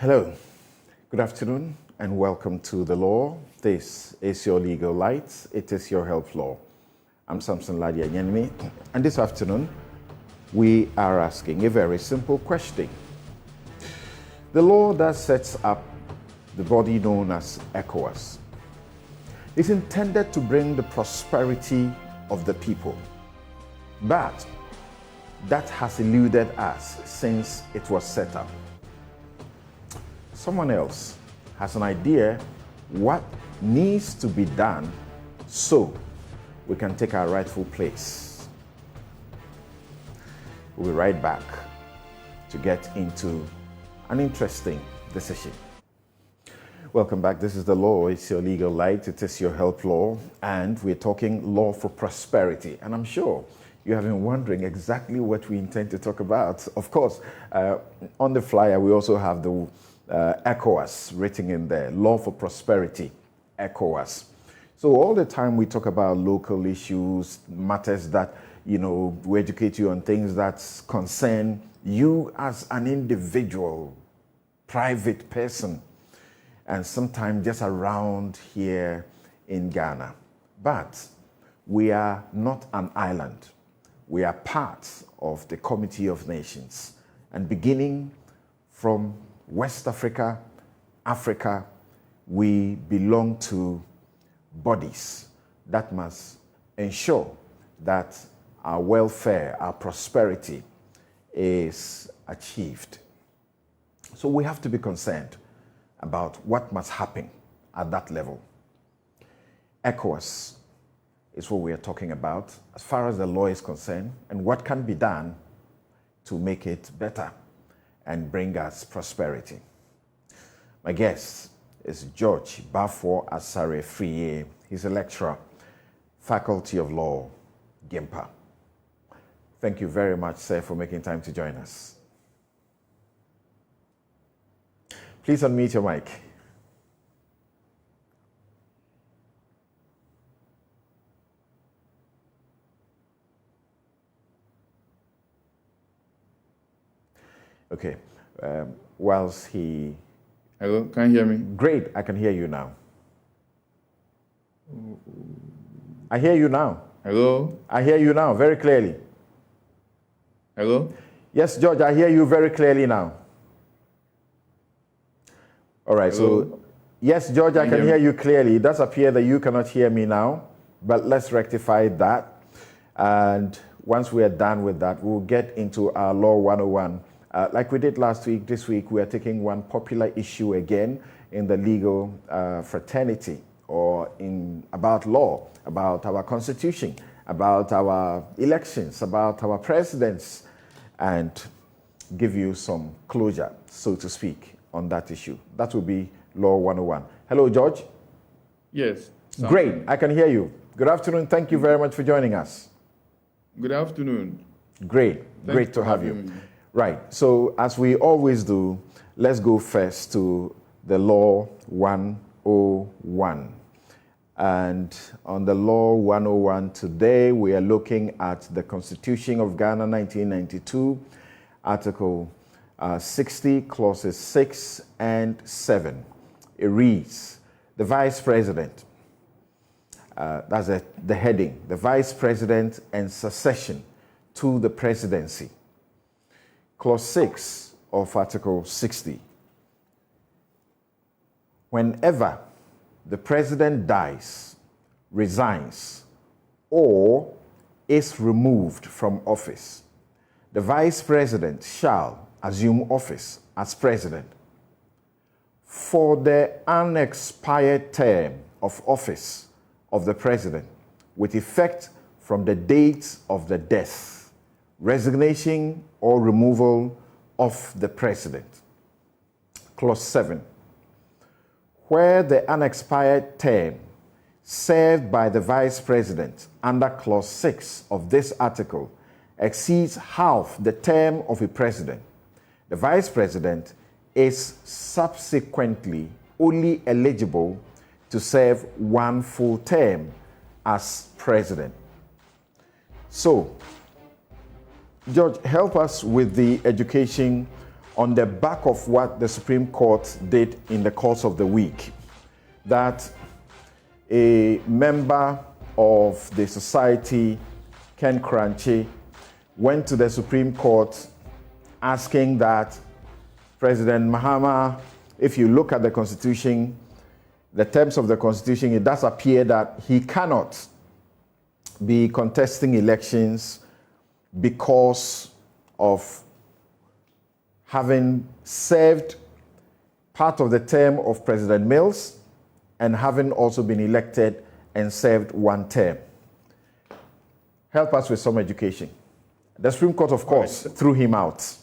Hello, good afternoon, and welcome to The Law. This is your legal light. It is your health law. I'm Samson Ladia Nyenmi, and this afternoon we are asking a very simple question. The law that sets up the body known as ECOWAS is intended to bring the prosperity of the people, but that has eluded us since it was set up. Someone else has an idea what needs to be done so we can take our rightful place. We'll be right back to get into an interesting decision. Welcome back. This is The Law. It's your legal light. It is your health law. And we're talking law for prosperity. And I'm sure you have been wondering exactly what we intend to talk about. Of course, on the flyer, we also have the ECOWAS written in there, law for prosperity, ECOWAS. So all the time we talk about local issues, matters that, we educate you on things that concern you as an individual, private person, and sometimes just around here in Ghana. But we are not an island. We are part of the Committee of Nations. And beginning from West Africa, Africa, we belong to bodies that must ensure that our welfare, our prosperity is achieved. So we have to be concerned about what must happen at that level. ECOWAS is what we are talking about as far as the law is concerned and what can be done to make it better and bring us prosperity. My guest is George Bafo Asare-Afryie. He's a lecturer, Faculty of Law, GIMPA. Thank you very much, sir, for making time to join us. Please unmute your mic. Okay, whilst he... Hello, can you hear me? Great, I can hear you now. I hear you now. Hello? I hear you now, very clearly. Hello? Yes, George, I hear you very clearly now. All right, Hello? so... Yes, George, I can hear you clearly. It does appear that you cannot hear me now, but let's rectify that. And once we are done with that, we'll get into our Law 101. Like we did last week, this week we are taking one popular issue again in the legal fraternity or about law, about our constitution, about our elections, about our presidents, and give you some closure, so to speak, on that issue. That will be Law 101. Hello, George. Yes. Great, I can hear you. Good afternoon. Thank you very much for joining us. Good afternoon. Great, great to have you. Right, so as we always do, let's go first to the Law 101. And on the Law 101 today, we are looking at the Constitution of Ghana 1992, Article 60, Clauses 6 and 7. It reads, the Vice President, that's the heading, the Vice President and succession to the presidency. Clause 6 of Article 60. Whenever the president dies, resigns, or is removed from office, the vice president shall assume office as president for the unexpired term of office of the president with effect from the date of the death, resignation, or removal of the president. Clause 7. Where the unexpired term served by the vice president under Clause 6 of this article exceeds half the term of a president, the vice president is subsequently only eligible to serve one full term as president. So, George, help us with the education on the back of what the Supreme Court did in the course of the week, that a member of the society, Ken Kranchi, went to the Supreme Court asking that President Mahama, if you look at the Constitution, the terms of the Constitution, it does appear that he cannot be contesting elections because of having served part of the term of President Mills and having also been elected and served one term. Help us with some education. The Supreme Court, of course, threw him out.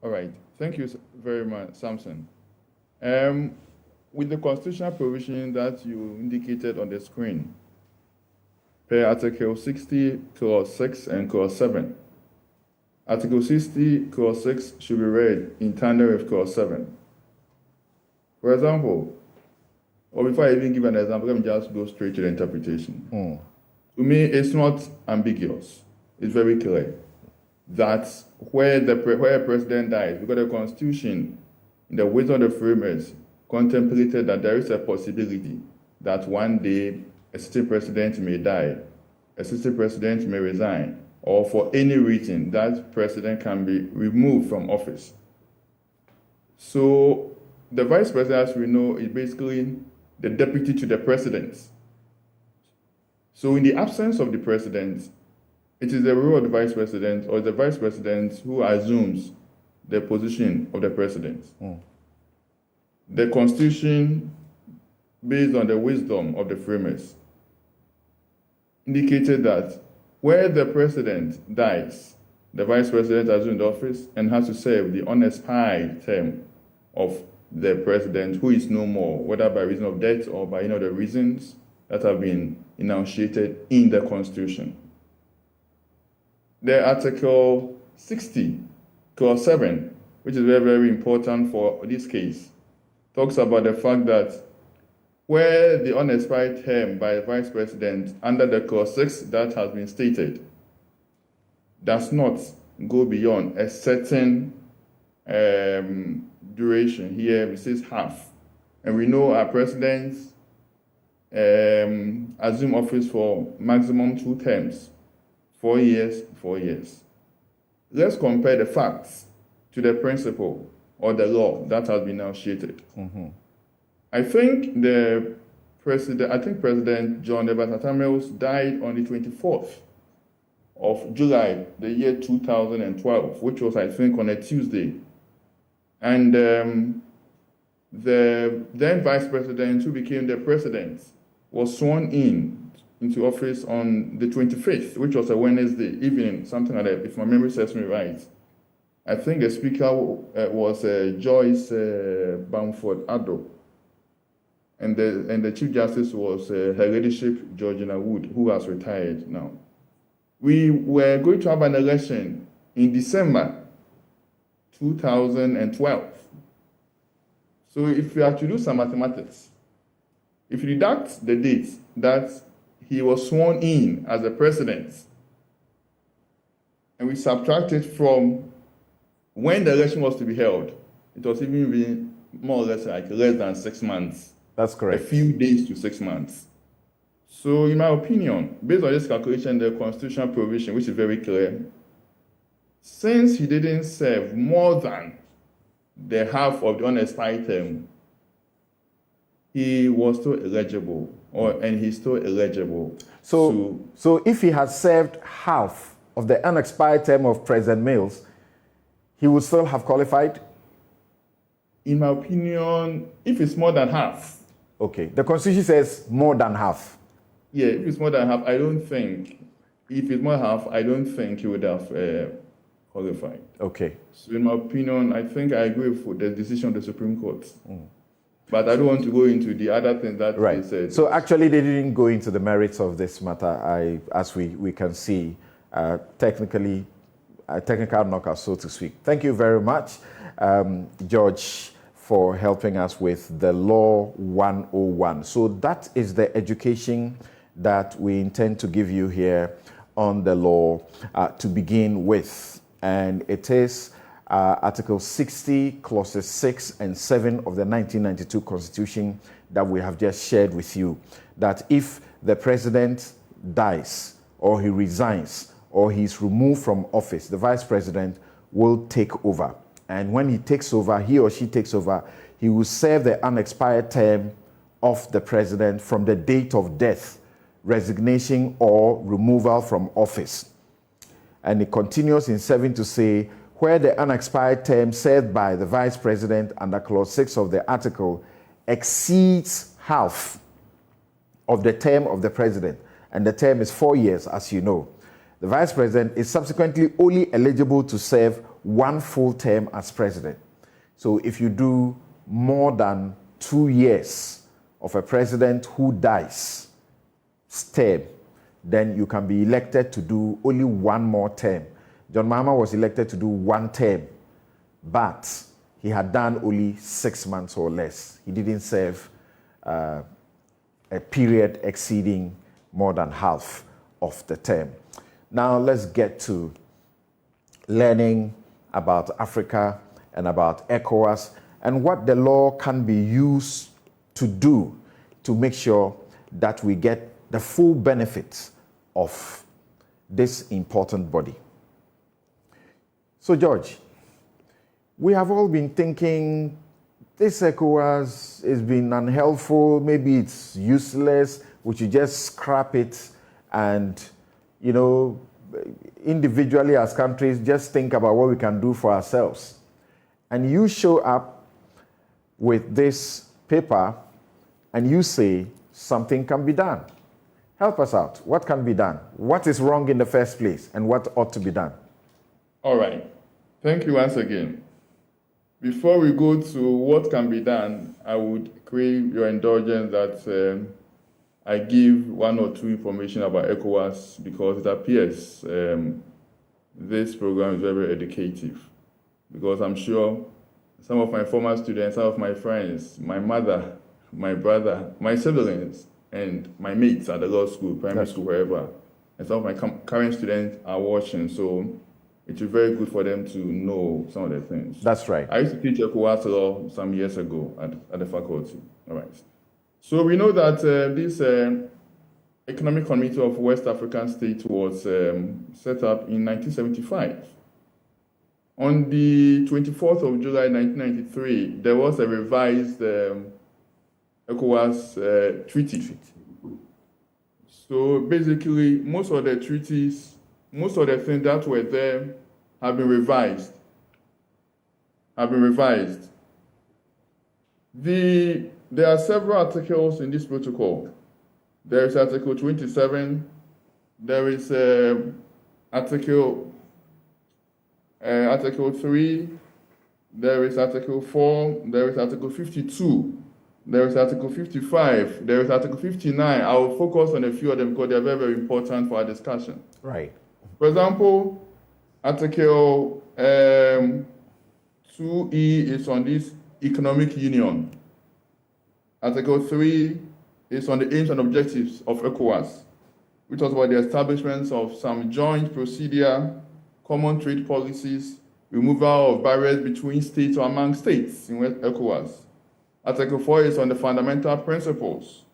All right. Thank you very much, Samson. With the constitutional provision that you indicated on the screen, per Article 60, Clause 6 and Clause 7, Article 60, Clause 6 should be read in tandem with Clause 7. For example, or before I even give an example, let me just go straight to the interpretation. To me, it's not ambiguous. It's very clear that where a president dies, because the Constitution, in the wisdom of the framers, contemplated that there is a possibility that one day a sitting president may die, a sitting president may resign, or for any reason that president can be removed from office. So the vice president, as we know, is basically the deputy to the president. So in the absence of the president, it is the role of the vice president or the vice president who assumes the position of the president. The Constitution, based on the wisdom of the framers, indicated that where the president dies, the vice president assumes office and has to serve the unexpired term of the president who is no more, whether by reason of death or by the reasons that have been enunciated in the Constitution. The Article 60, Clause 7, which is very, very important for this case, talks about the fact that where the unexpired term by the vice president under the Clause 6 that has been stated does not go beyond a certain duration. Here it says half. And we know our presidents assume office for maximum 2 terms, 4 years, 4 years. Let's compare the facts to the principle or the law that has been enunciated. I think President John Evans Atta Mills died on the 24th of July, the year 2012, which was, I think, on a Tuesday. And the then vice president, who became the president, was sworn into office on the 25th, which was a Wednesday evening, something like that, if my memory serves me right. I think the speaker was Joyce Bamford Addo, and the Chief Justice was Her Ladyship Georgina Wood, who has retired now. We were going to have an election in December 2012. So if we are to do some mathematics, if you deduct the date that he was sworn in as a president, and we subtract it from when the election was to be held, it was even more or less like less than 6 months. That's correct. A few days to 6 months. So in my opinion, based on this calculation, the constitutional provision, which is very clear, since he didn't serve more than the half of the unexpired term, he was still eligible, and he's still eligible. So if he had served half of the unexpired term of President Mills, he would still have qualified? In my opinion, if it's more than half. Okay, the Constitution says more than half. Yeah, if it's more than half, I don't think, if it's more than half, I don't think he would have qualified. Okay. So in my opinion, I think I agree with the decision of the Supreme Court. But I don't want to go into the other things that they said. So actually they didn't go into the merits of this matter, as we can see, technical knockout, so to speak. Thank you very much, George, for helping us with the Law 101. So that is the education that we intend to give you here on the law to begin with. And it is Article 60, clauses 6 and 7 of the 1992 Constitution that we have just shared with you, that if the president dies or he resigns or he's removed from office, the vice president will take over. And when he takes over, he or she takes over, he will serve the unexpired term of the president from the date of death, resignation, or removal from office. And it continues in 7 to say, where the unexpired term served by the vice president under clause 6 of the article exceeds half of the term of the president, and the term is 4 years, as you know, the vice president is subsequently only eligible to serve 1 full term as president. So if you do more than 2 years of a president who dies term, then you can be elected to do only 1 more term. John Mahama was elected to do 1 term, but he had done only 6 months or less. He didn't serve a period exceeding more than half of the term. Now let's get to learning about Africa and about ECOWAS and what the law can be used to do to make sure that we get the full benefits of this important body. So, George, we have all been thinking this ECOWAS has been unhelpful, maybe it's useless, we should just scrap it and, you know, individually as countries, just think about what we can do for ourselves. And you show up with this paper and you say something can be done. Help us out. What can be done? What is wrong in the first place and what ought to be done? All right. Thank you once again. Before we go to what can be done, I would crave your indulgence that I give 1 or 2 information about ECOWAS because it appears this program is very educative. Because I'm sure some of my former students, some of my friends, my mother, my brother, my siblings, and my mates at the law school, primary school, wherever, and some of my current students are watching. So it's very good for them to know some of the things. That's right. I used to teach ECOWAS law some years ago at the faculty. All right. So we know that this Economic Committee of West African States was set up in 1975. On the 24th of July 1993, there was a revised ECOWAS treaty. So basically, most of the treaties, most of the things that were there have been revised. There are several articles in this protocol. There is Article 27. There is Article 3. There is Article 4. There is Article 52. There is Article 55. There is Article 59. I will focus on a few of them because they are very, very important for our discussion. Right. For example, Article 2E is on this economic union. Article 3 is on the aims and objectives of ECOWAS, which talks about the establishment of some joint procedure, common trade policies, removal of barriers between states or among states in ECOWAS. Article 4 is on the fundamental principles.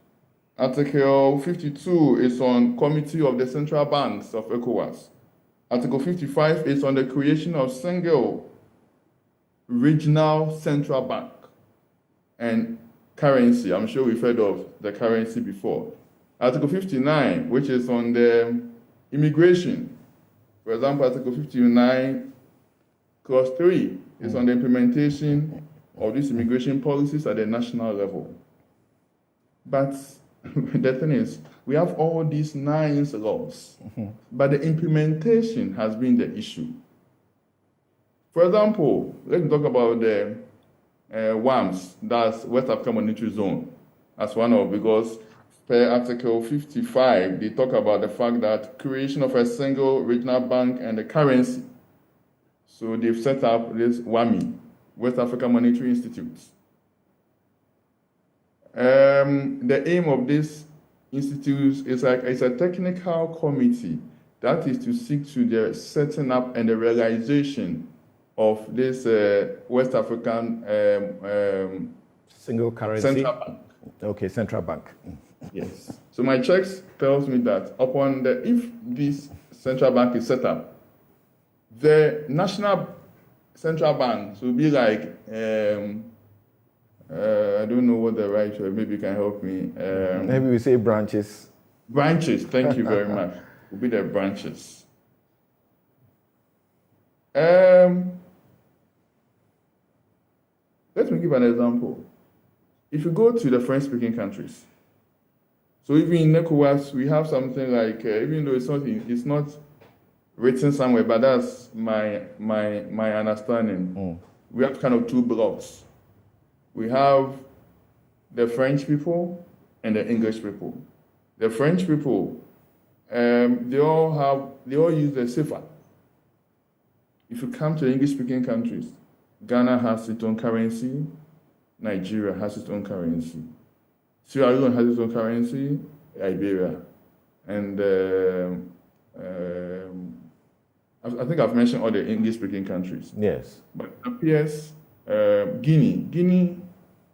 Article 52 is on Committee of the Central Banks of ECOWAS. Article 55 is on the creation of single regional central bank and currency. I'm sure we've heard of the currency before. Article 59, which is on the immigration. For example, Article 59, Clause 3 is on the implementation of these immigration policies at the national level. But the thing is, we have all these 9 laws, but the implementation has been the issue. For example, let's talk about the WAMS, that's West African Monetary Zone, as one of, because per Article 55, they talk about the fact that creation of a single regional bank and the currency. So they've set up this WAMI, West African Monetary Institute. The aim of this institute is it's a technical committee that is to seek to the setting up and the realization of this West African single currency. central bank. Okay, central bank. Yes. So my checks tells me that if this central bank is set up, the national central banks will be like I don't know what the right word. Maybe you can help me. Maybe we say branches. Branches. Thank you very much. Will be the branches. Let me give an example. If you go to the French-speaking countries, so even in ECOWAS, we have something like, even though it's not written somewhere, but that's my understanding. We have kind of two blocks. We have the French people and the English people. The French people, they all use the CFA. If you come to the English-speaking countries, Ghana has its own currency, Nigeria has its own currency, Sierra Leone has its own currency, Liberia, and I think I've mentioned all the English-speaking countries. Yes. But it appears Guinea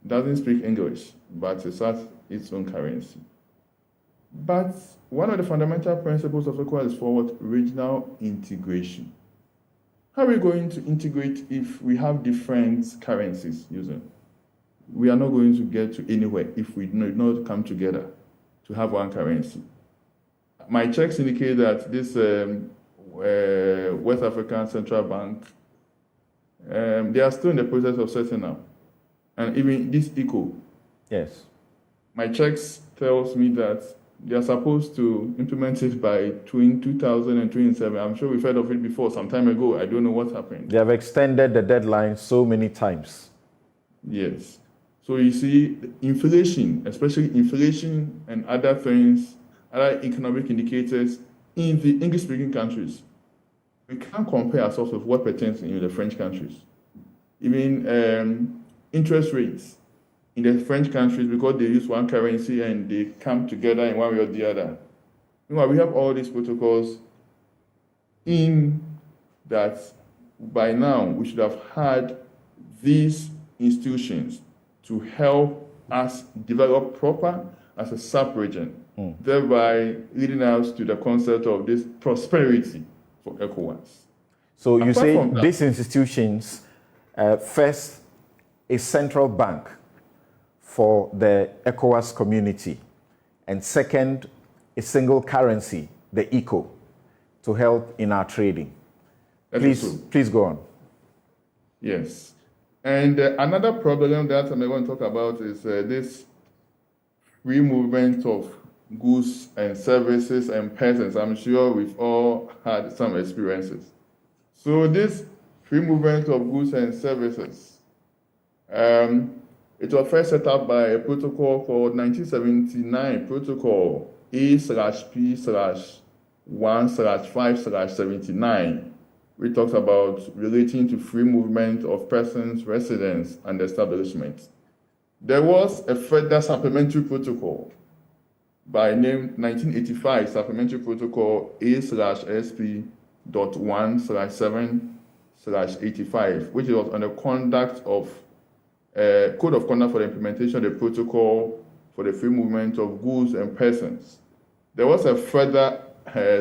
doesn't speak English, but it has its own currency. But one of the fundamental principles of ECOWAS is for regional integration. How are we going to integrate if we have different currencies using? We are not going to get to anywhere if we do not come together to have one currency. My checks indicate that this West African Central Bank, they are still in the process of setting up. And even this ECO. Yes. My checks tells me that they are supposed to implement it by 2027. I'm sure we've heard of it before some time ago. I don't know what happened. They have extended the deadline so many times. Yes. So you see, inflation, especially inflation and other things, other economic indicators in the English-speaking countries, we can't compare ourselves with what pertains in the French countries. Even interest rates in the French countries, because they use one currency and they come together in one way or the other. We have all these protocols in that by now we should have had these institutions to help us develop proper as a sub-region, thereby leading us to the concept of this prosperity for ECOWAS. So you Apart say from that, these institutions, first, a central bank for the ECOWAS community, and second, a single currency, the ECO, to help in our trading. Please go on. Yes. And another problem that I want to talk about is this free movement of goods and services and persons. I'm sure we've all had some experiences. So this free movement of goods and services, it was first set up by a protocol called 1979 Protocol A/P/1/5/79, which talks about relating to free movement of persons, residents, and establishments. There was a further supplementary protocol by name 1985 Supplementary Protocol A/SP.1/7/85, which was on the conduct of Code of Conduct for the implementation of the protocol for the free movement of goods and persons. There was a further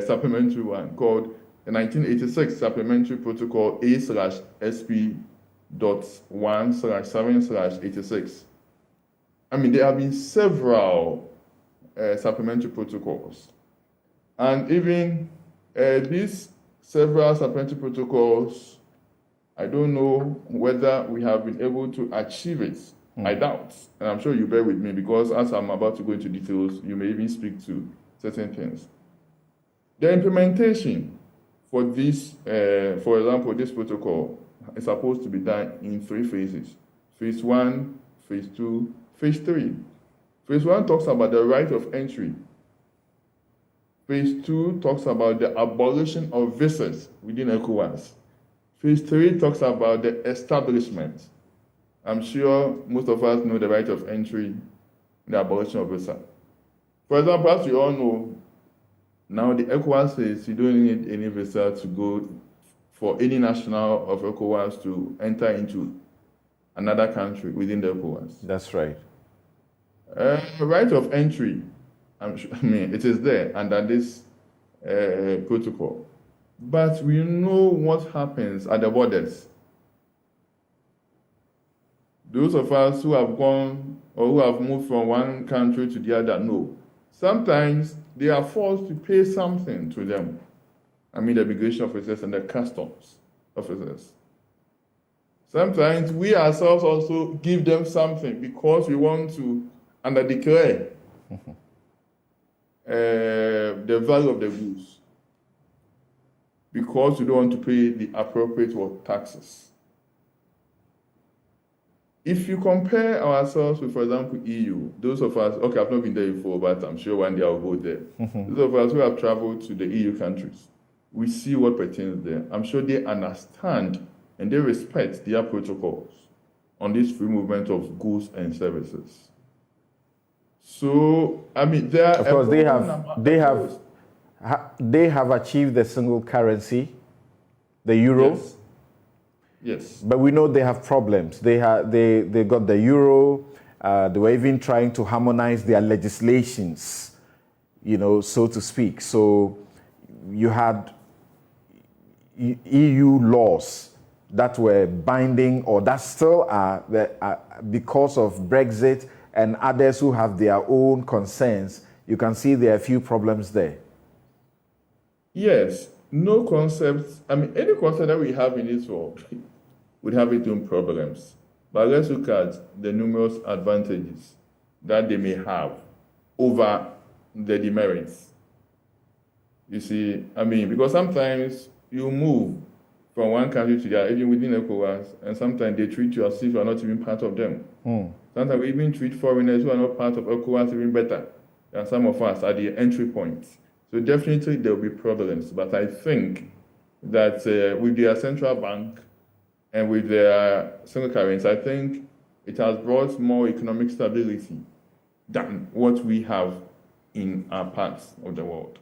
supplementary one called the 1986 Supplementary Protocol A/SP.1/7/86. There have been several supplementary protocols. And even these several supplementary protocols, I don't know whether we have been able to achieve it. I doubt. And I'm sure you bear with me because as I'm about to go into details, you may even speak to certain things. The implementation for this, for example, this protocol is supposed to be done in 3 phases. Phase 1, Phase 2, Phase 3. Phase 1 talks about the right of entry. Phase 2 talks about the abolition of visas within ECOWAS. Phase 3 talks about the establishment. I'm sure most of us know the right of entry and the abolition of visa. For example, as you all know, now the ECOWAS says you don't need any visa to go for any national of ECOWAS to enter into another country within the ECOWAS. That's right. Right of entry, it is there under this protocol. But we know what happens at the borders. Those of us who have gone or who have moved from one country to the other know. Sometimes they are forced to pay something to them. The immigration officers and the customs officers. Sometimes we ourselves also give them something because we want to underdeclare the value of the goods, because we don't want to pay the appropriate taxes. If you compare ourselves with, for example, EU, those of us, okay, I've not been there before, but I'm sure one day I'll go there. Those of us who have traveled to the EU countries, we see what pertains there. I'm sure they understand and they respect their protocols on this free movement of goods and services. So, there of course, they have achieved the single currency, the euro. Yes. But we know they have problems. They got the euro. They were even trying to harmonize their legislations, so to speak. So you had EU laws that were binding, or that still are, because of Brexit and others who have their own concerns. You can see there are a few problems there. Yes, no concepts. Any concept that we have in this world would have its own problems. But let's look at the numerous advantages that they may have over the demerits. You see, because sometimes you move from one country to the other, even within ECOWAS, and sometimes they treat you as if you are not even part of them. Sometimes we even treat foreigners who are not part of ECOWAS even better than some of us at the entry point. So definitely there will be problems, but I think that with their central bank and with their single currency, I think it has brought more economic stability than what we have in our parts of the world.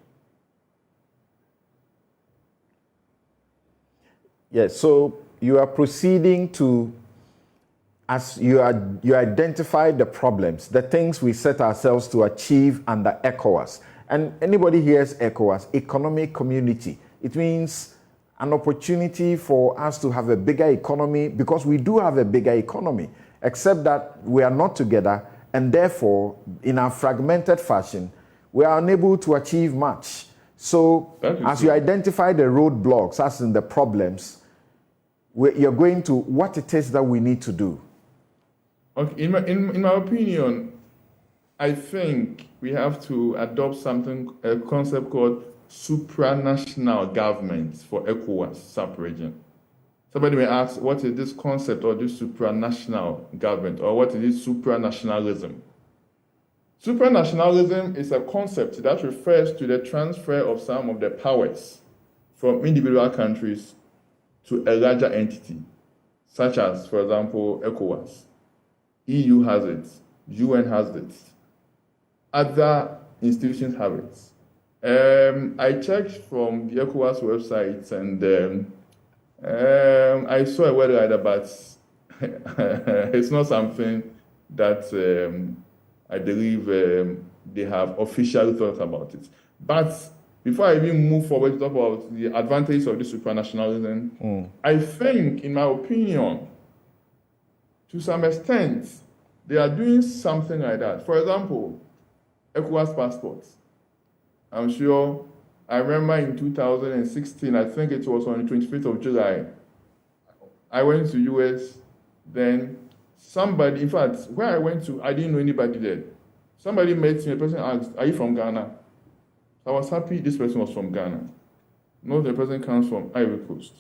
Yes, so you are proceeding to, as you identify the problems, the things we set ourselves to achieve under ECOWAS. And anybody hears ECOWAS, economic community, it means an opportunity for us to have a bigger economy, because we do have a bigger economy, except that we are not together, and therefore, in a fragmented fashion, we are unable to achieve much. So, as you identify the roadblocks, as in the problems, you're going to what it is that we need to do. Okay, in my opinion, I think we have to adopt a concept called supranational government for ECOWAS sub-region. Somebody may ask, what is this concept or this supranational government, or what is this supranationalism? Supranationalism is a concept that refers to the transfer of some of the powers from individual countries to a larger entity, such as, for example, ECOWAS. EU has it, UN has it, other institutions have it. I checked from the ECOWAS website, and I saw a word rider, but it's not something that I believe they have officially thought about it. But before I even move forward to talk about the advantages of this supranationalism, I think, in my opinion, to some extent, they are doing something like that. For example, ECOWAS passports. I'm sure, I remember in 2016, I think it was on the 25th of July, I went to US, then somebody, in fact, where I went to, I didn't know anybody there. Somebody met me, a person asked, are you from Ghana? I was happy this person was from Ghana. No, the person comes from Ivory Coast.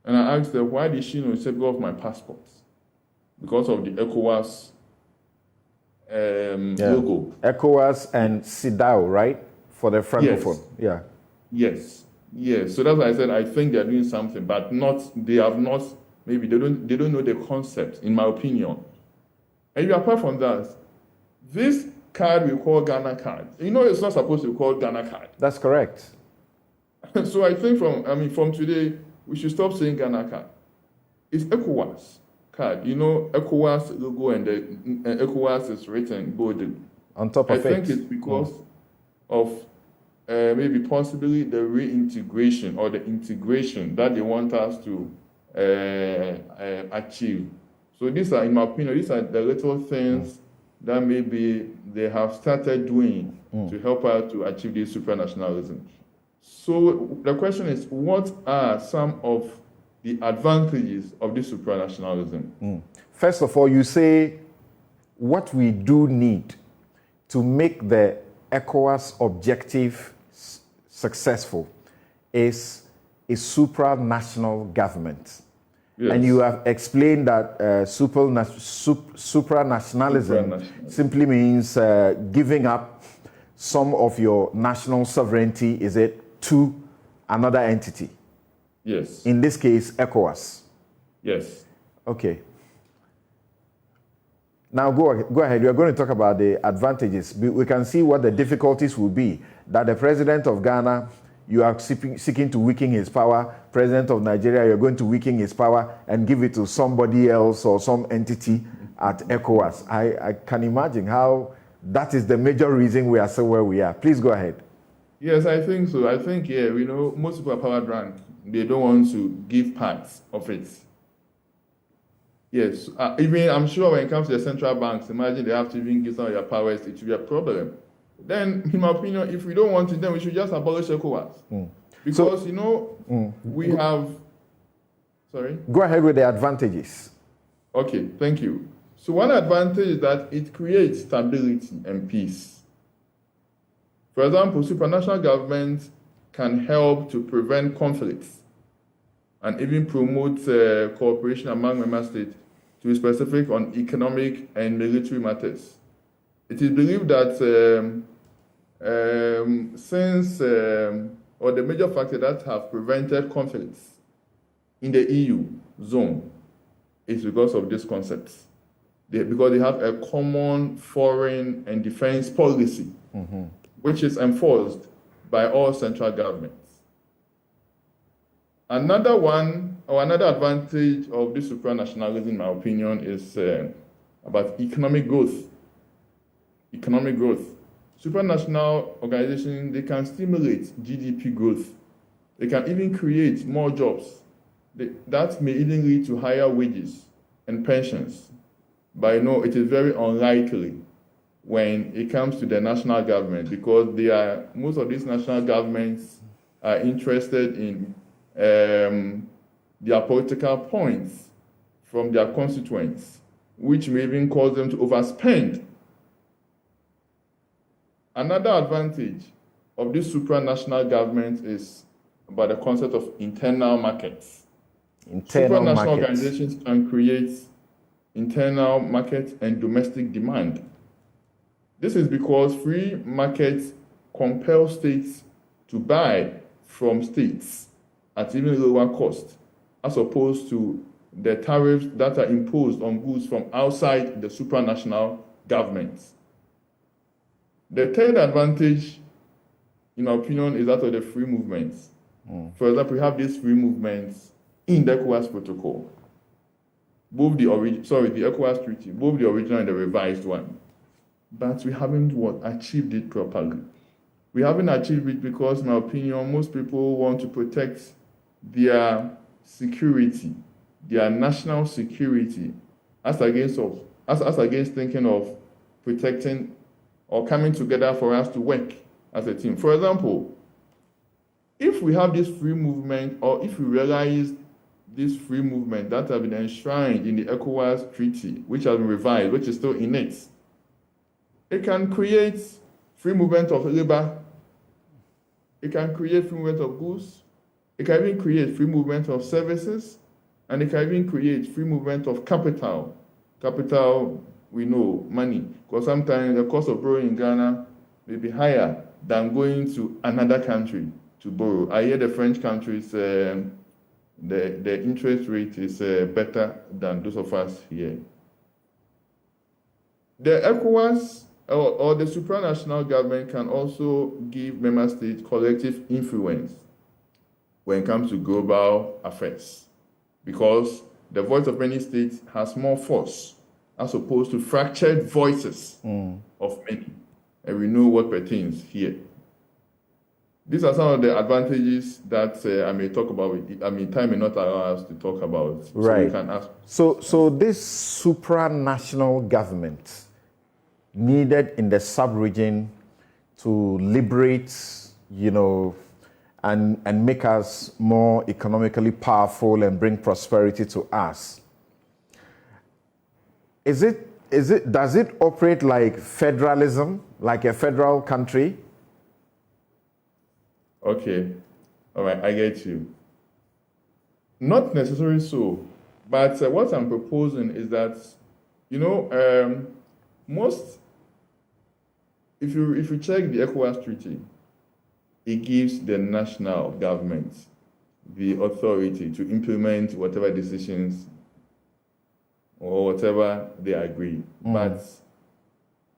And I asked her, why did she know? She said, because of my passport. Because of the ECOWAS logo. ECOWAS and CEDAW, right? For the Francophone. Yes. So that's why I said I think they're doing something, but they have not, maybe they don't know the concept, in my opinion. And apart from that, this card we call Ghana card. It's not supposed to be called Ghana card. That's correct. So I think from today, we should stop saying Ghana card. It's ECOWAS card. You know, ECOWAS logo and the ECOWAS is written boldly. On top of I think it's because of maybe possibly the reintegration or the integration that they want us to achieve. So these are, in my opinion, these are the little things that maybe they have started doing to help us to achieve this supranationalism. So the question is, what are some of the advantages of this supranationalism? First of all, you say what we do need to make the ECOWAS objective successful is a supranational government. Yes. And you have explained that supranationalism simply means giving up some of your national sovereignty, is it, to another entity? Yes. In this case, ECOWAS. Yes. Okay. Now go ahead. We are going to talk about the advantages. We can see what the difficulties will be. That the president of Ghana, you are seeking to weaken his power. President of Nigeria, you're going to weaken his power and give it to somebody else or some entity at ECOWAS. I can imagine how that is the major reason we are so where we are. Please go ahead. Yes, I think so. I think, yeah, we know most people are power drunk. They don't want to give parts of it. Yes, even I'm sure when it comes to the central banks, imagine they have to even give some of their powers, it will be a problem. Then, in my opinion, if we don't want it, then we should just abolish ECOWAS. Because, we have... Sorry? Go ahead with the advantages. Okay, thank you. So one advantage is that it creates stability and peace. For example, supranational governments can help to prevent conflicts and even promote cooperation among member states, to be specific on economic and military matters. It is believed that or the major factors that have prevented conflicts in the EU zone is because of these concepts. Because they have a common foreign and defense policy, which is enforced by all central governments. Another advantage of this supranationalism, in my opinion, is about economic growth. Economic growth. Supranational organizations, they can stimulate GDP growth. They can even create more jobs. That may even lead to higher wages and pensions. But it is very unlikely when it comes to the national government, because most of these national governments are interested in their political points from their constituents, which may even cause them to overspend. Another advantage of this supranational government is about the concept of internal markets. Supranational organizations can create internal market and domestic demand. This is because free markets compel states to buy from states at even lower cost, as opposed to the tariffs that are imposed on goods from outside the supranational governments. The third advantage, in my opinion, is that of the free movements. For example, we have these free movements in the ECOWAS protocol. Both the ECOWAS treaty, both the original and the revised one. But we haven't achieved it properly. We haven't achieved it because, in my opinion, most people want to protect their security, their national security, as against thinking of protecting or coming together for us to work as a team. For example, if we have this free movement, or if we realize this free movement that have been enshrined in the ECOWAS treaty, which has been revised, which is still in it can create free movement of labor, it can create free movement of goods, it can even create free movement of services, and it can even create free movement of capital. Capital, we know, money, because sometimes the cost of borrowing in Ghana may be higher than going to another country to borrow. I hear the French countries, the interest rate is better than those of us here. The ECOWAS or the supranational government can also give member states collective influence when it comes to global affairs, because the voice of many states has more force as opposed to fractured voices of many. And we know what pertains here. These are some of the advantages that I may talk about. I mean, time may not allow us to talk about. Right. So we can ask. So this supranational government needed in the sub-region to liberate, and make us more economically powerful and bring prosperity to us. Does it operate like federalism, like a federal country? Okay, all right, I get you. Not necessarily so, but what I'm proposing is that, if you check the ECOWAS treaty, it gives the national government the authority to implement whatever decisions or whatever they agree. But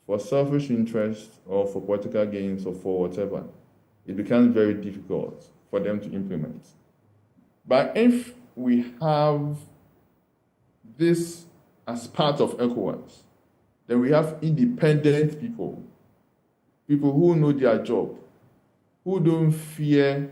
for selfish interest or for political gains or for whatever, it becomes very difficult for them to implement. But if we have this as part of ECOWAS, then we have independent people who know their job, who don't fear.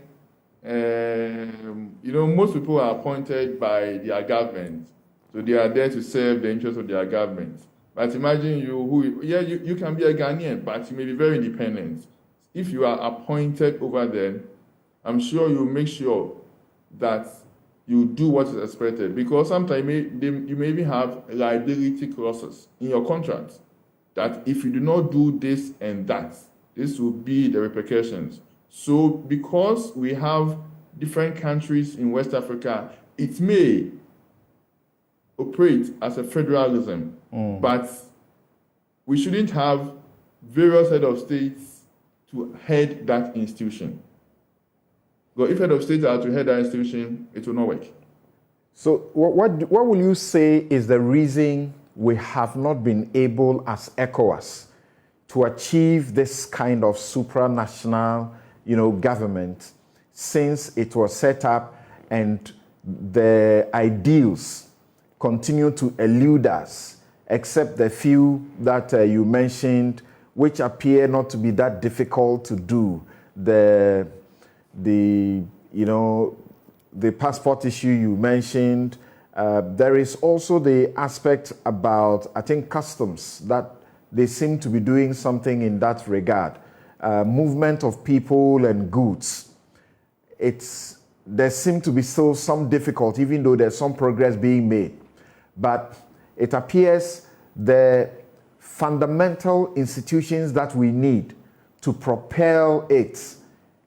Most people are appointed by their government, so they are there to serve the interests of their government. But imagine you can be a Ghanaian, but you may be very independent. If you are appointed over there, I'm sure you make sure that you do what is expected, because sometimes you may even have liability clauses in your contract that if you do not do this and that, this will be the repercussions. So because we have different countries in West Africa, it may operate as a federalism, but we shouldn't have various head of states to head that institution. Because if head of states are to head that institution, it will not work. So what will you say is the reason we have not been able as ECOWAS to achieve this kind of supranational, government since it was set up, and the ideals continue to elude us, except the few that you mentioned, which appear not to be that difficult to do. The passport issue you mentioned. There is also the aspect about, I think, customs, that they seem to be doing something in that regard. Movement of people and goods. There seems to be still some difficulty, even though there's some progress being made. But it appears the fundamental institutions that we need to propel it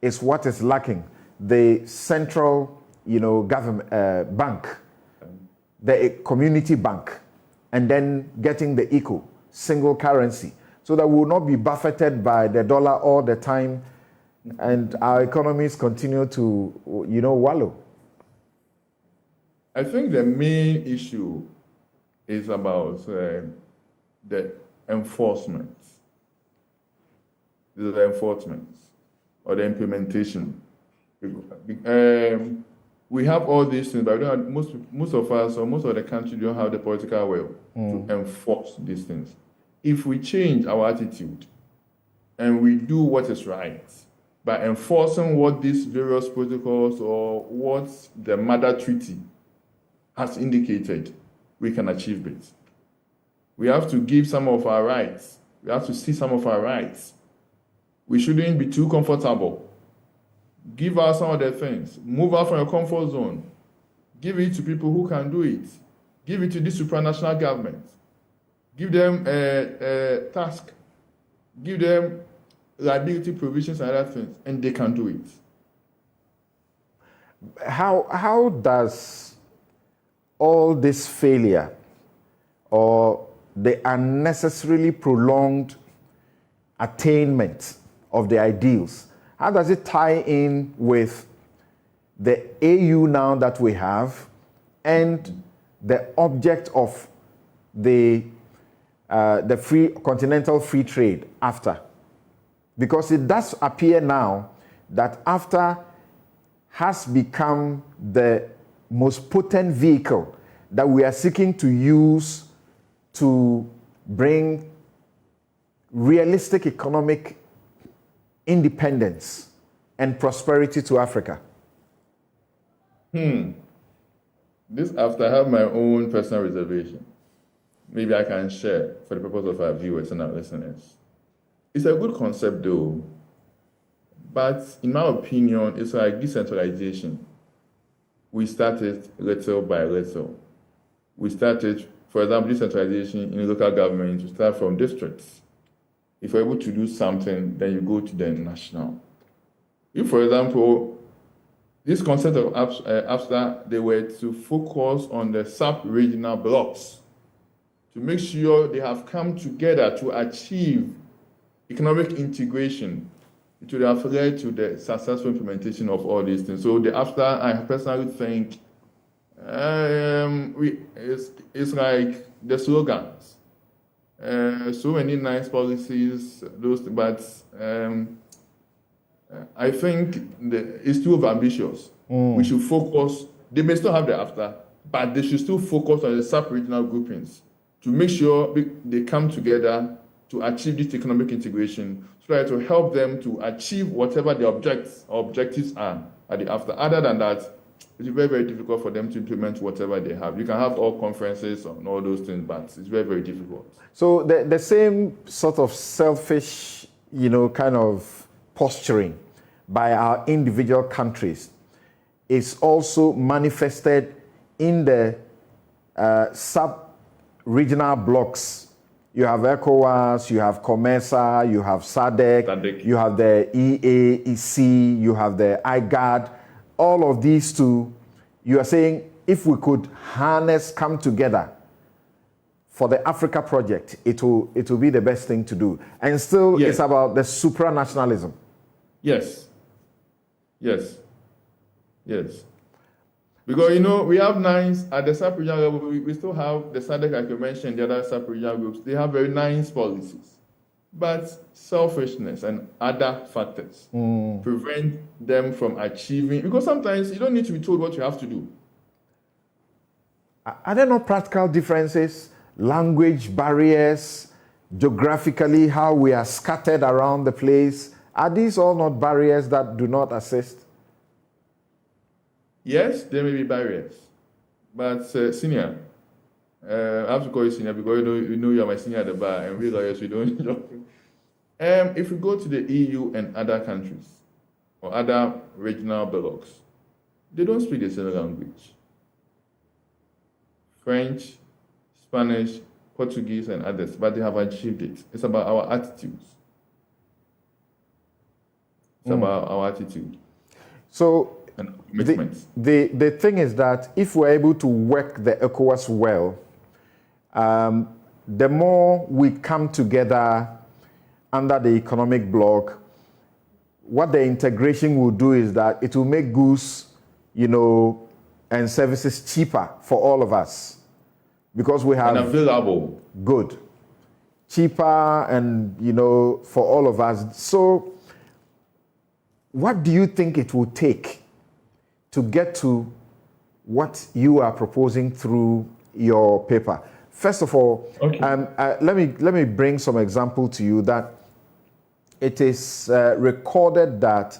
is what is lacking. The central, government bank, the community bank, and then getting the single currency, so that we will not be buffeted by the dollar all the time, and our economies continue to, wallow. I think the main issue is about the enforcement. The enforcement or the implementation. We have all these things, but we don't have, most of us or most of the country don't have the political will to enforce these things. If we change our attitude and we do what is right by enforcing what these various protocols or what the mother treaty has indicated, we can achieve it. We have to give some of our rights. We have to see some of our rights. We shouldn't be too comfortable. Give us some of the things. Move out from your comfort zone. Give it to people who can do it. Give it to this supranational government. Give them a task. Give them liability provisions and other things, and they can do it. How does all this failure or the unnecessarily prolonged attainment of the ideals, how does it tie in with the AU now that we have and the object of the continental free trade after? Because it does appear now that after has become the most potent vehicle that we are seeking to use to bring realistic economic independence and prosperity to Africa? This after I have my own personal reservation. Maybe I can share for the purpose of our viewers and our listeners. It's a good concept though, but in my opinion, it's like decentralization. We started little by little. We started, for example, decentralization in local government, you start from districts. If you're able to do something, then you go to the national. If, for example, this concept of AFSA, they were to focus on the sub-regional blocks to make sure they have come together to achieve economic integration. It would have led to the successful implementation of all these things. So the AFSA, I personally think, it's like the slogans. So many nice policies, but I think it's too ambitious. We should focus. They may still have the AFTA, but they should still focus on the sub-regional groupings to make sure they come together to achieve this economic integration, so that it will help them to achieve whatever the objectives are at the AFTA. Other than that, it's very, very difficult for them to implement whatever they have. You can have all conferences on all those things, but it's very, very difficult. So the same sort of selfish, kind of posturing by our individual countries is also manifested in the sub-regional blocks. You have ECOWAS, you have COMESA, you have SADC, you have the EAEC, you have the IGAD. All of these two, you are saying if we could come together for the Africa project, it will be the best thing to do. And still, yes, it's about the supranationalism. Yes. Because, we have nice, at the sub-regional level, we still have the SADC, like you mentioned, the other sub-regional groups, they have very nice policies. But selfishness and other factors prevent them from achieving, because sometimes you don't need to be told what you have to do. Are there no practical differences, language barriers, geographically, how we are scattered around the place? Are these all not barriers that do not assist? Yes, there may be barriers, but senior, I have to call you senior because you know you're my senior at the bar, and we lawyers, we don't joke. If we go to the EU and other countries or other regional blocks, they don't speak the same language. French, Spanish, Portuguese, and others, but they have achieved it. It's about our attitudes. It's about our attitude. So the thing is that if we're able to work the ECOWAS well, the more we come together under the economic bloc, what the integration will do is that it will make goods, and services cheaper for all of us. Because we have... And available. Good. Cheaper and, for all of us. So what do you think it will take to get to what you are proposing through your paper? First of all, okay. Let me bring some example to you that it is recorded that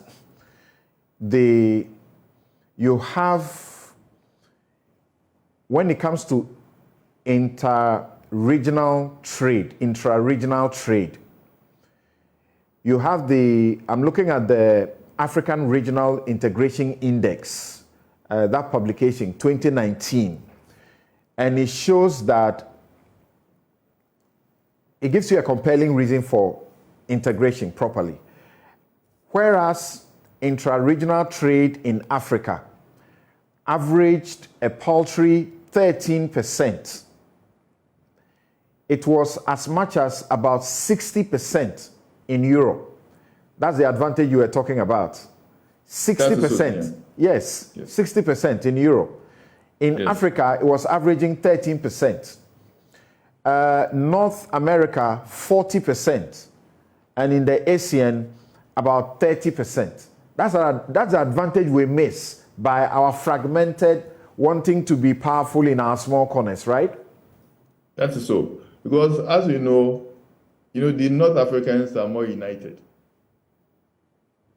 you have, when it comes to intra-regional trade, you have I'm looking at the African Regional Integration Index, that publication, 2019. And it shows that it gives you a compelling reason for integration properly. Whereas intra-regional trade in Africa averaged a paltry 13%. It was as much as about 60% in Europe. That's the advantage you were talking about. 60%. Yes, 60% in Europe. In Africa, it was averaging 13%. North America, 40%. And in the ASEAN, about 30%. That's the advantage we miss by our fragmented wanting to be powerful in our small corners, right? That is so. Because as you know, the North Africans are more united.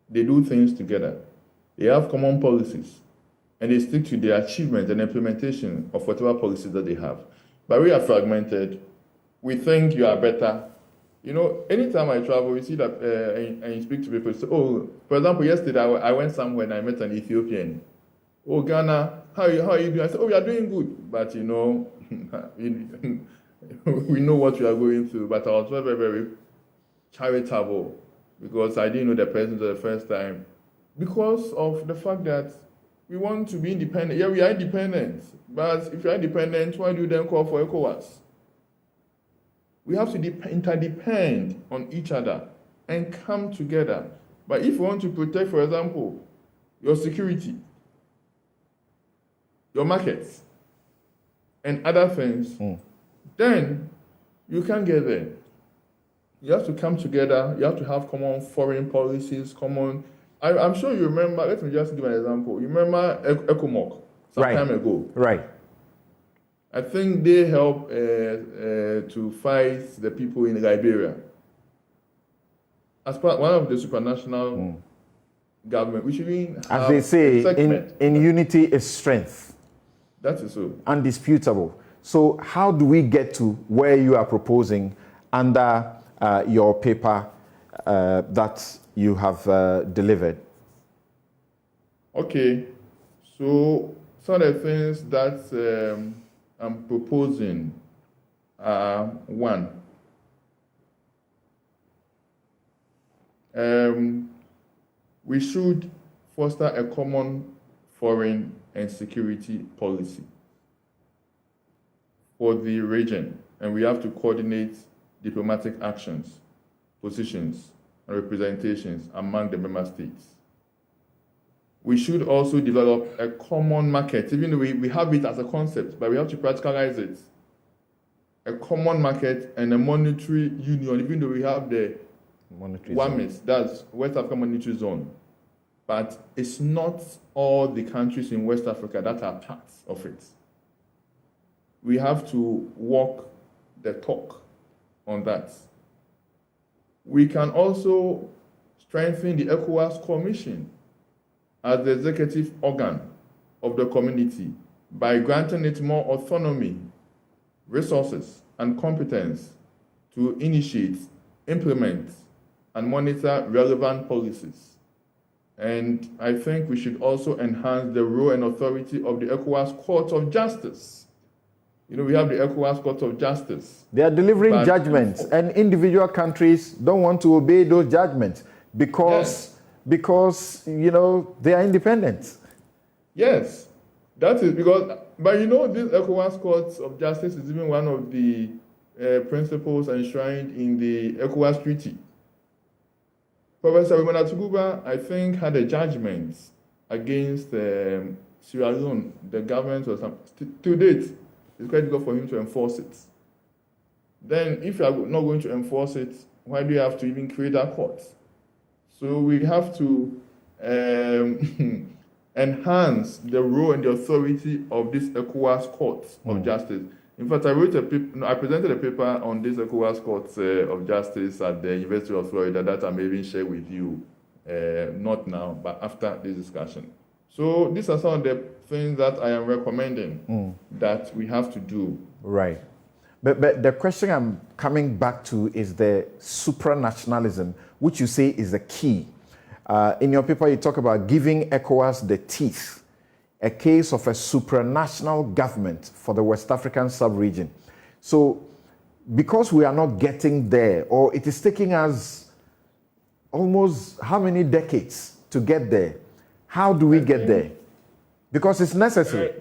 They do things together. They have common policies, and they stick to the achievement and implementation of whatever policies that they have. But we are fragmented. We think you are better. Anytime I travel, you see that, and you speak to people, say, oh, for example, yesterday I went somewhere and I met an Ethiopian. Oh, Ghana, how are you doing? I said, oh, we are doing good. But, we know what we are going through. But I was very, very charitable because I didn't know the person for the first time. Because of the fact that we want to be independent. Yeah, we are independent. But if you are independent, why do you then call for ECOWAS? We have to interdepend on each other and come together. But if you want to protect, for example, your security, your markets, and other things, then you can't get there. You have to come together. You have to have common foreign policies, common... I'm sure you remember, let me just give an example. You remember ECOWAS some time ago? Right. I think they helped to fight the people in Liberia. As part one of the supranational government, we shouldn't have... As they say, in unity is strength. That is so. Undisputable. So how do we get to where you are proposing under your paper that you have delivered? Okay. So some of the things that I'm proposing are one, we should foster a common foreign and security policy for the region, and we have to coordinate diplomatic actions, positions, and representations among the member states. We should also develop a common market, even though we have it as a concept, but we have to practicalize it. A common market and a monetary union, even though we have the WAMIS, that's West African Monetary Zone. But it's not all the countries in West Africa that are parts of it. We have to walk the talk on that. We can also strengthen the ECOWAS Commission as the executive organ of the community by granting it more autonomy, resources, and competence to initiate, implement, and monitor relevant policies. And I think we should also enhance the role and authority of the ECOWAS Court of Justice. We have the ECOWAS Court of Justice. They are delivering judgments, and individual countries don't want to obey those judgments because they are independent. Yes, that is because, but this ECOWAS Court of Justice is even one of the principles enshrined in the ECOWAS Treaty. Professor Tuguba, I think, had a judgment against Sierra Leone, the government or something. To date, it's quite difficult for him to enforce it. Then, if you are not going to enforce it, why do you have to even create that court? So we have to enhance the role and the authority of this ECOWAS Court of Justice. In fact, I presented a paper on this ECOWAS Court of Justice at the University of Florida that I may even share with you, not now, but after this discussion. So these are some of the things that I am recommending that we have to do. Right. But the question I'm coming back to is the supranationalism, which you say is the key. In your paper, you talk about giving ECOWAS the teeth, a case of a supranational government for the West African sub-region. So because we are not getting there, or it is taking us almost how many decades to get there, how do we get there? Because it's necessary.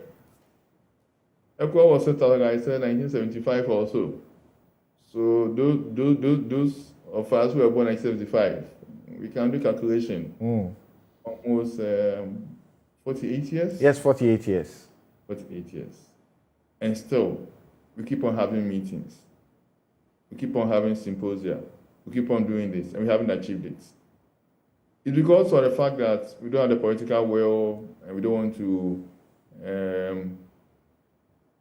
ECOWAS was set up, like I said, 1975 or so. So those of us who were born in 1975, we can do calculation. Almost 48 years? Yes, 48 years. 48 years. And still, we keep on having meetings. We keep on having symposia. We keep on doing this, and we haven't achieved it. It's because of the fact that we don't have the political will and we don't want to,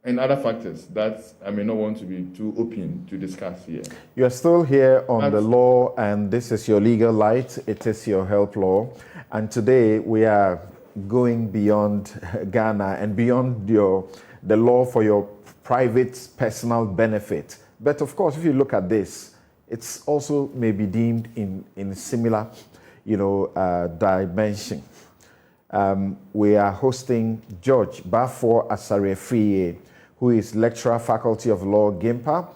and other factors that I may not want to be too open to discuss here. You are still here on the law, and this is your legal light. It is your health law. And today we are going beyond Ghana and beyond the law for your private personal benefit. But of course, if you look at this, it's also may be deemed in similar, dimension. We are hosting Judge Bafor Asare-Afryie, who is lecturer, Faculty of Law, GIMPA.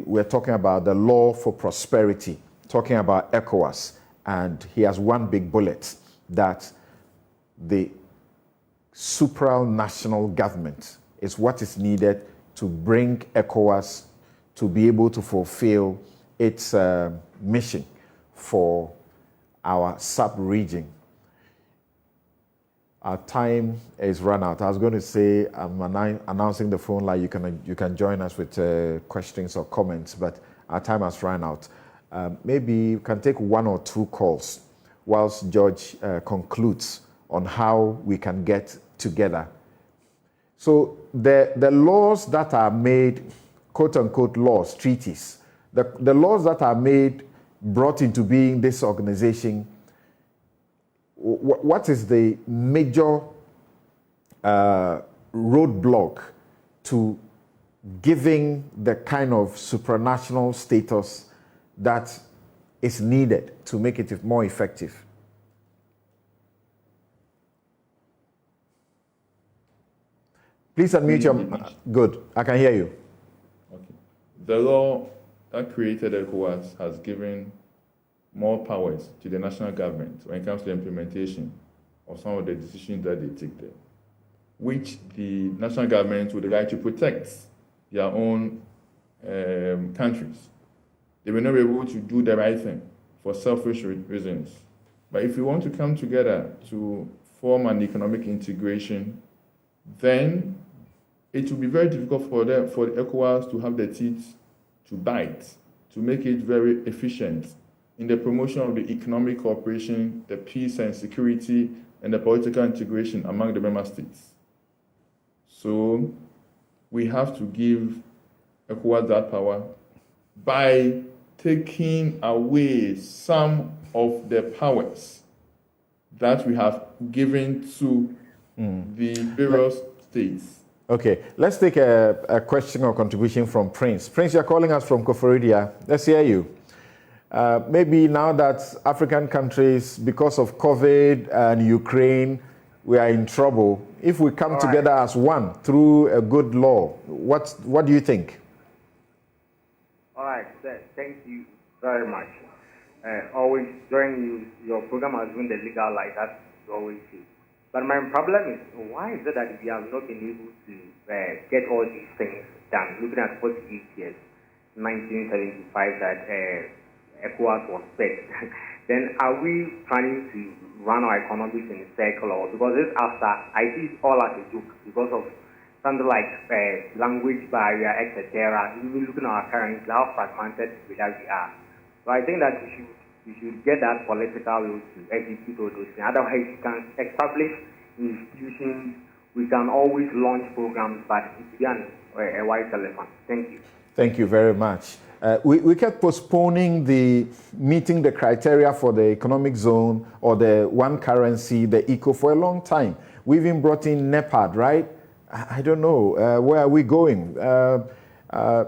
We're talking about the law for prosperity, talking about ECOWAS, and he has one big bullet that the supranational government is what is needed to bring ECOWAS to be able to fulfill its mission for our sub-region. Our time is run out. I was going to say I'm announcing the phone line. You can join us with questions or comments, but our time has run out. Maybe you can take one or two calls whilst George concludes on how we can get together. So the laws that are made, quote unquote laws, treaties, the laws that are made, brought into being this organization, what is the major roadblock to giving the kind of supranational status that is needed to make it more effective? Please unmute your... Good, I can hear you. Okay. The law that created ECOWAS has given more powers to the national government when it comes to the implementation of some of the decisions that they take there, which the national government would like to protect their own countries. They will not be able to do the right thing for selfish reasons. But if we want to come together to form an economic integration, then it will be very difficult for the ECOWAS to have the teeth to bite, to make it very efficient in the promotion of the economic cooperation, the peace and security, and the political integration among the member states. So we have to give ECOWAS that power by taking away some of the powers that we have given to the various states. Okay, let's take a question or contribution from Prince. Prince, you're calling us from Koforidua. Let's hear you. Maybe now that African countries, because of COVID and Ukraine, we are in trouble. If we come together as one through a good law, what do you think? All right, thank you very much. Always during your program has been the legal light, as you always say. But my problem is, why is it that we have not been able to get all these things done? Looking at 48 years, 1975, that ECOWAS was built. Then are we planning to run our economics in a circle? Or because this after, I see it all as a joke because of something like language barrier, etc. Even looking at our currency, how fragmented we are. So I think that we should get that political will to execute all those things. Otherwise, we can establish institutions, we can always launch programs, but it's beyond a white elephant. Thank you. Thank you very much. We kept postponing meeting the criteria for the economic zone or the one currency, the ECO, for a long time. We even brought in NEPAD, right? I don't know. Where are we going?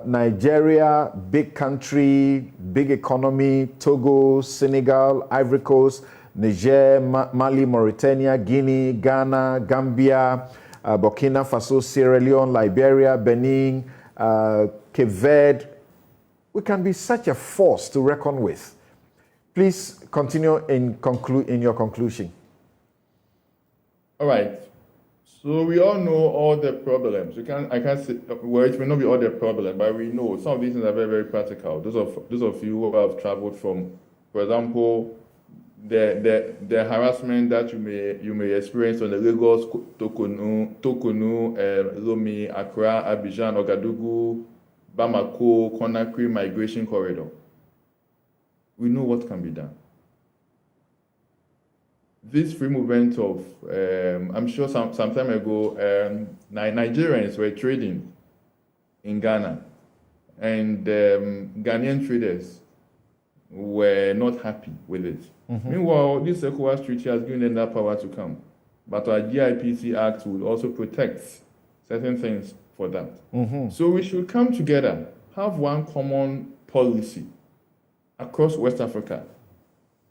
Nigeria, big country, big economy, Togo, Senegal, Ivory Coast, Niger, Mali, Mauritania, Guinea, Ghana, Gambia, Burkina Faso, Sierra Leone, Liberia, Benin, Cape Verde. We can be such a force to reckon with. Please continue in your conclusion. All right. So we all know all the problems. I can't say, well, it may not be all the problems, but we know some of these things are very, very practical. Those of you who have traveled from, for example, the harassment that you may experience on the Lagos, Tokonu, Lome, Accra, Abidjan, Ouagadougou, Bamako, Conakry migration corridor. We know what can be done. this free movement of, I'm sure some time ago, Nigerians were trading in Ghana, and Ghanaian traders were not happy with it. Meanwhile, this ECOWAS treaty has given them that power to come. But our GIPC Act will also protect certain things for that. So we should come together, have one common policy across West Africa.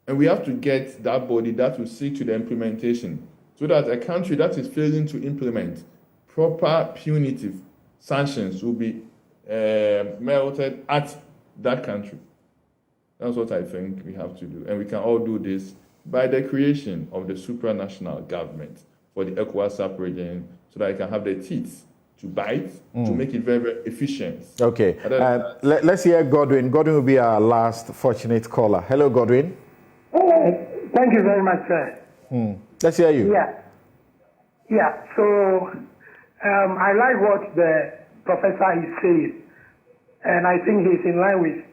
And we have to get that body that will see to the implementation, so that a country that is failing to implement proper punitive sanctions will be melted at that country. That's what I think we have to do. And we can all do this by the creation of the supranational government for the ECOWAS sub-region, so that it can have the teeth to bite, to make it very, very efficient. Okay. Let's hear Godwin. Godwin will be our last fortunate caller. Hello, Godwin. Thank you very much, sir. Let's hear you. Yeah. So I like what the professor is saying, and I think he's in line with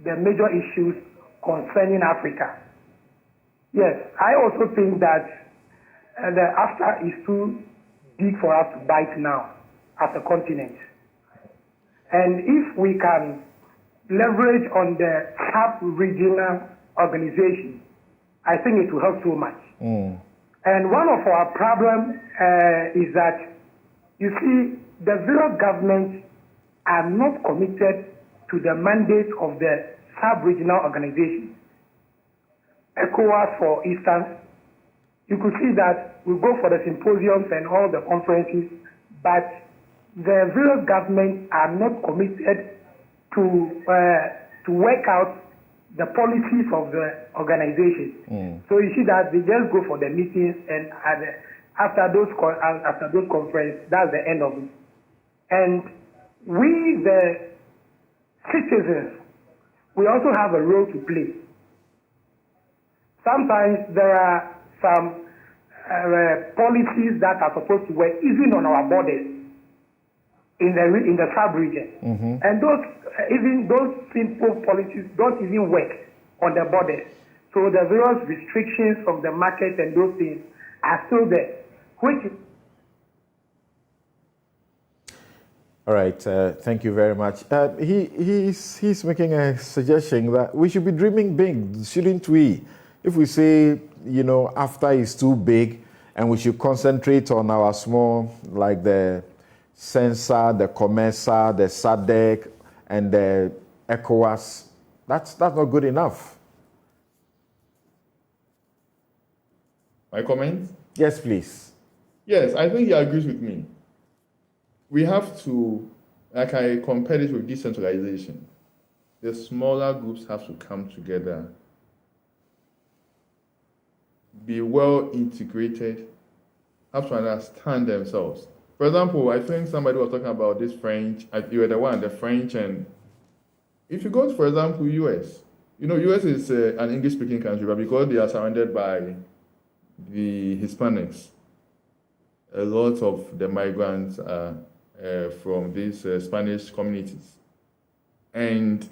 the major issues concerning Africa. Yes, I also think that the Africa is too big for us to bite now as a continent. And if we can leverage on the sub-regional organization, I think it will help so much. And one of our problems is that, you see, the various governments are not committed to the mandate of the sub-regional organization. ECOWAS, for instance, you could see that we go for the symposiums and all the conferences, but the various governments are not committed to work out the policies of the organization. So you see that they just go for the meetings, and after those conferences, that's the end of it. And we, the citizens, we also have a role to play. Sometimes there are some policies that are supposed to work even on our borders in the sub-region, and those simple policies don't even work on the borders. So the various restrictions of the market and those things are still there, which. All right, thank you very much. He's making a suggestion that we should be dreaming big, shouldn't we? If we say, after it's too big, and we should concentrate on our small, like the CENSA, the COMESA, the SADC, and the ECOWAS, that's not good enough. My comment? Yes, please. Yes, I think he agrees with me. We have to, like I compared it with decentralization, the smaller groups have to come together, be well integrated, have to understand themselves. For example, I think somebody was talking about this French, you were the French, and if you go to, for example, US, US is an English-speaking country, but because they are surrounded by the Hispanics, a lot of the migrants are from these Spanish communities, and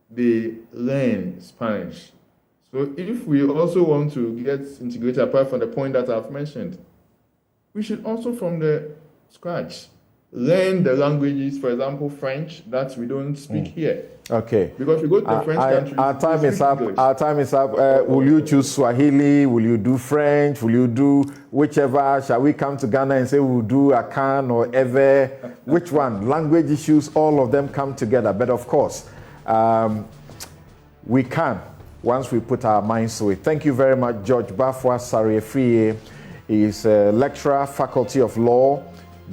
they learn Spanish. So if we also want to get integrated, apart from the point that I've mentioned, we should also from the scratch learn the languages, for example, French, that we don't speak here. Okay. Because we go to the French countries. Our time is up. Will you choose Swahili? Will you do French? Will you do whichever? Shall we come to Ghana and say we'll do Akan or Ewe? Which one? Language issues, all of them come together. But of course, we can once we put our minds to it. Thank you very much, George Bafwa Asare-Afryie. He is a lecturer, Faculty of Law,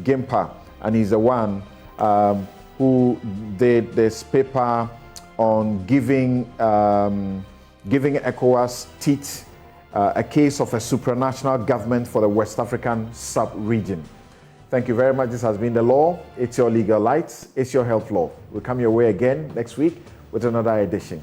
GIMPA, and he's the one who did this paper on giving ECOWAS teeth, a case of a supranational government for the West African sub-region. Thank you very much. This has been The Law. It's your legal light. It's your health law. We'll come your way again next week with another edition.